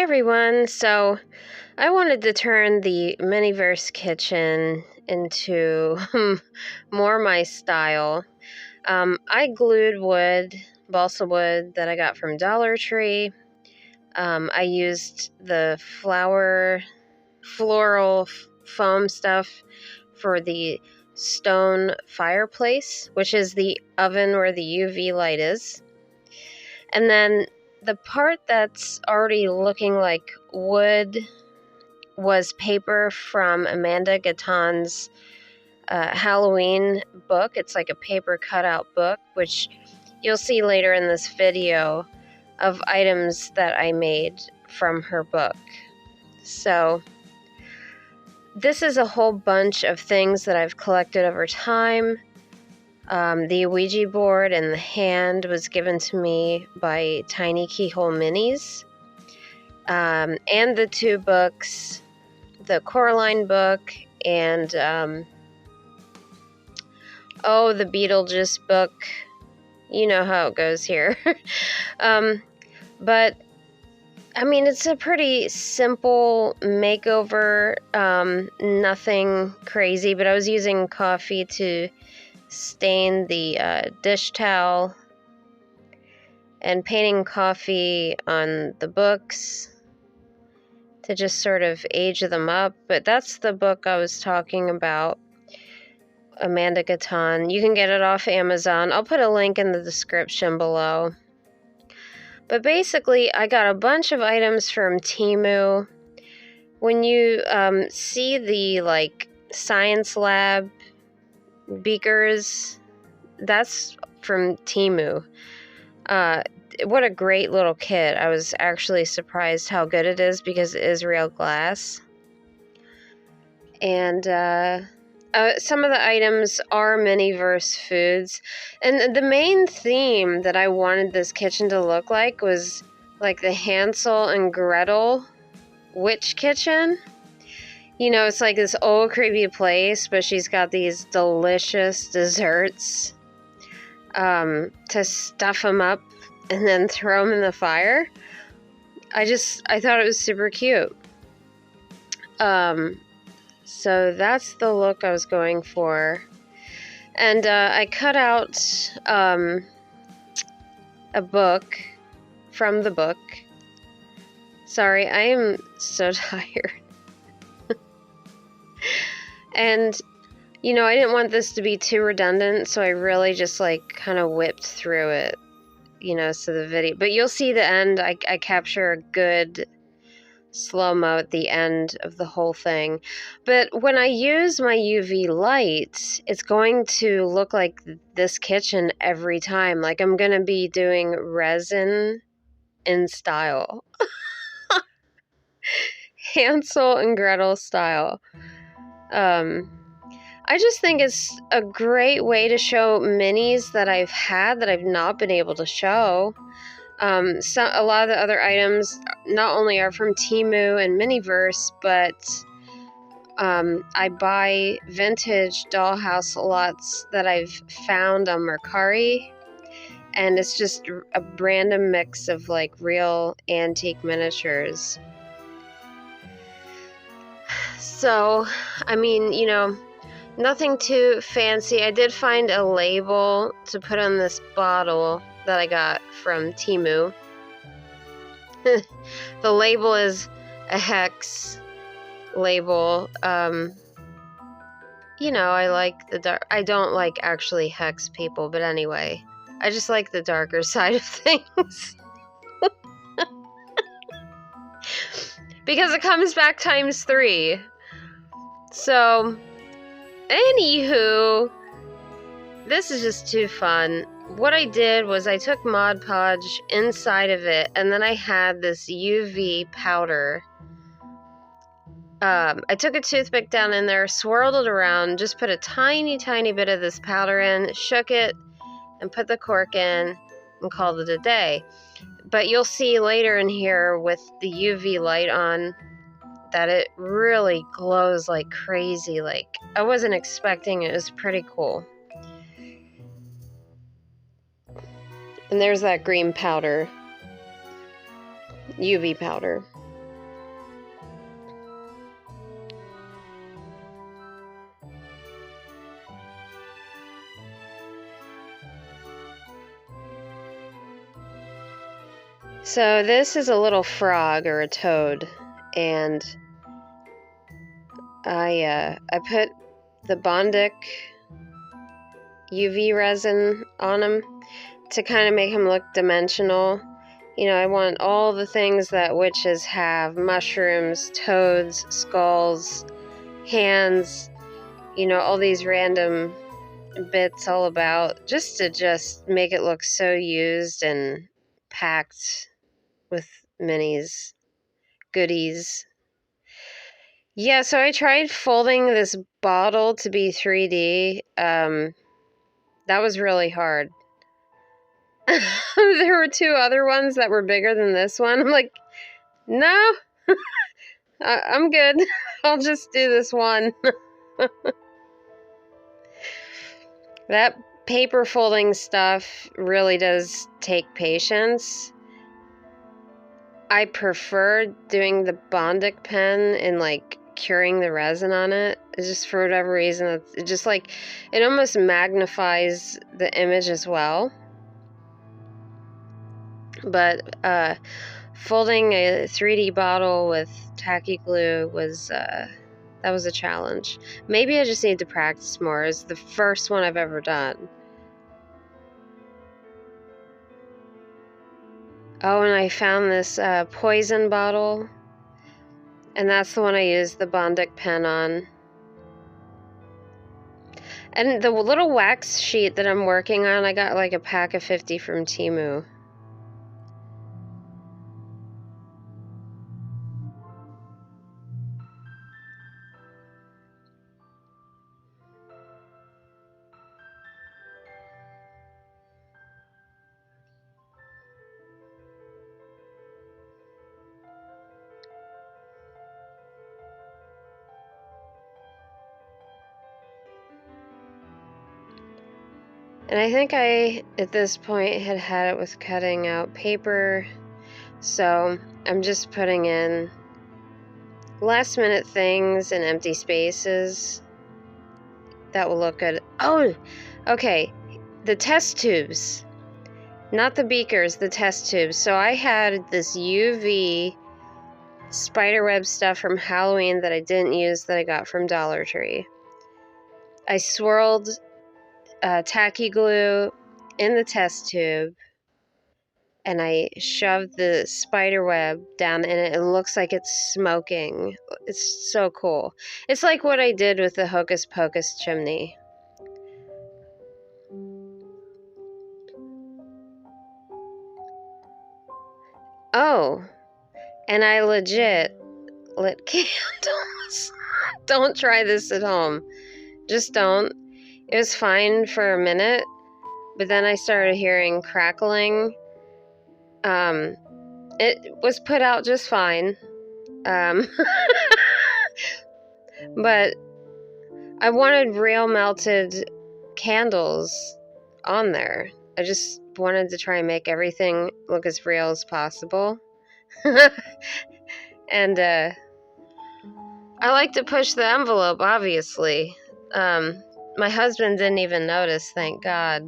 everyone. So I wanted to turn the Miniverse kitchen into more my style. I glued wood, balsa wood that I got from Dollar Tree. I used the floral foam stuff for the stone fireplace, which is the oven where the UV light is. And then the part that's already looking like wood was paper from Amanda Gaton's Halloween book. It's like a paper cutout book, which you'll see later in this video of items that I made from her book. So this is a whole bunch of things that I've collected over time. The Ouija board and the hand was given to me by Tiny Keyhole Minis. And the two books, the Coraline book and, the Beetlejuice book. You know how it goes here. But, I mean, it's a pretty simple makeover, nothing crazy, but I was using coffee to stain the dish towel and painting coffee on the books to just sort of age them up. But that's the book I was talking about, Amanda Gaton. You can get it off Amazon. I'll put a link in the description below. But basically, I got a bunch of items from Temu. When you see the, science lab beakers, that's from Temu. What a great little kit. I was actually surprised how good it is because it is real glass. And some of the items are Miniverse foods. And the main theme that I wanted this kitchen to look like was like the Hansel and Gretel witch kitchen. You know, it's like this old creepy place, but she's got these delicious desserts to stuff them up and then throw them in the fire. I thought it was super cute. So that's the look I was going for. And I cut out a book from the book. Sorry, I am so tired. And, you know, I didn't want this to be too redundant, so I really just, kind of whipped through it, so the video. But you'll see the end. I capture a good slow-mo at the end of the whole thing. But when I use my UV light, it's going to look like this kitchen every time. Like, I'm going to be doing resin in style. Hansel and Gretel style. I just think it's a great way to show minis that I've had that I've not been able to show. A lot of the other items not only are from Temu and Miniverse, but I buy vintage dollhouse lots that I've found on Mercari, and it's just a random mix of real antique miniatures. So, I mean, nothing too fancy. I did find a label to put on this bottle that I got from Temu. The label is a hex label. I like the dark. I don't like actually hex people, but anyway, I just like the darker side of things. Because it comes back ×3. So, anywho, this is just too fun. What I did was I took Mod Podge inside of it, and then I had this UV powder. I took a toothpick down in there, swirled it around, just put a tiny, tiny bit of this powder in, shook it, and put the cork in, and called it a day. But you'll see later in here with the UV light on that it really glows like crazy. I wasn't expecting it. It was pretty cool. And there's that green powder. UV powder. So this is a little frog or a toad, and I put the Bondic UV resin on him to kind of make him look dimensional. You know, I want all the things that witches have: mushrooms, toads, skulls, hands, you know, all these random bits all about, just to make it look so used and packed with minis, goodies. Yeah, so I tried folding this bottle to be 3D. That was really hard. There were two other ones that were bigger than this one. I'm like, no, I'm good. I'll just do this one. That paper folding stuff really does take patience. I prefer doing the Bondic pen and like curing the resin on it. It's just, for whatever reason, it just like, it almost magnifies the image as well. But folding a 3D bottle with tacky glue was that was a challenge. Maybe I just need to practice more. It's the first one I've ever done. Oh, and I found this poison bottle, and that's the one I used the Bondic pen on. And the little wax sheet that I'm working on, I got like a pack of 50 from Temu. And I think I, at this point, had it with cutting out paper. So I'm just putting in last minute things and empty spaces that will look good. Oh, okay. The test tubes, not the beakers, the test tubes. So I had this UV spiderweb stuff from Halloween that I didn't use, that I got from Dollar Tree. I swirled tacky glue in the test tube, and I shoved the spider web down in it. It looks like it's smoking. It's so cool. It's like what I did with the Hocus Pocus chimney. Oh, and I legit lit candles. Don't try this at home. Just don't. It was fine for a minute, but then I started hearing crackling. It was put out just fine. But I wanted real melted candles on there. I just wanted to try and make everything look as real as possible. And I like to push the envelope, obviously. My husband didn't even notice, thank God.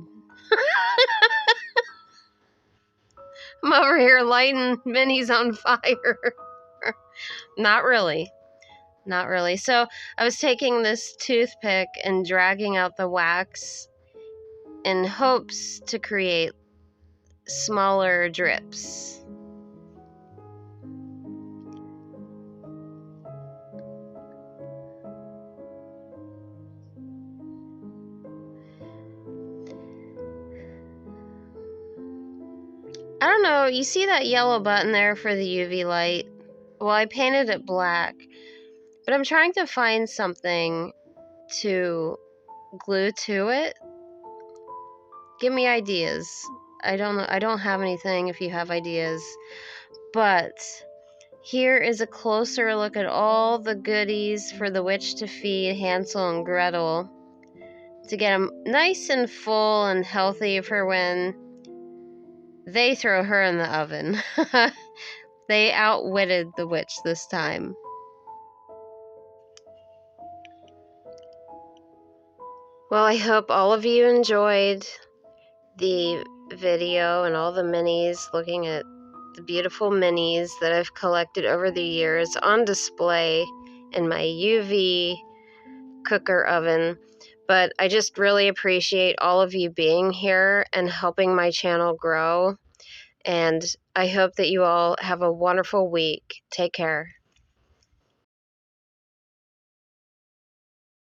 I'm over here lighting minis on fire. Not really. Not really. So I was taking this toothpick and dragging out the wax in hopes to create smaller drips. I don't know, you see that yellow button there for the UV light? Well, I painted it black, but I'm trying to find something to glue to it. Give me ideas. I don't know. I don't have anything if you have ideas. But here is a closer look at all the goodies for the witch to feed Hansel and Gretel, to get them nice and full and healthy for when they throw her in the oven. They outwitted the witch this time. Well, I hope all of you enjoyed the video and all the minis looking at the beautiful minis that I've collected over the years on display in my UV cooker oven. But I just really appreciate all of you being here and helping my channel grow. And I hope that you all have a wonderful week. Take care.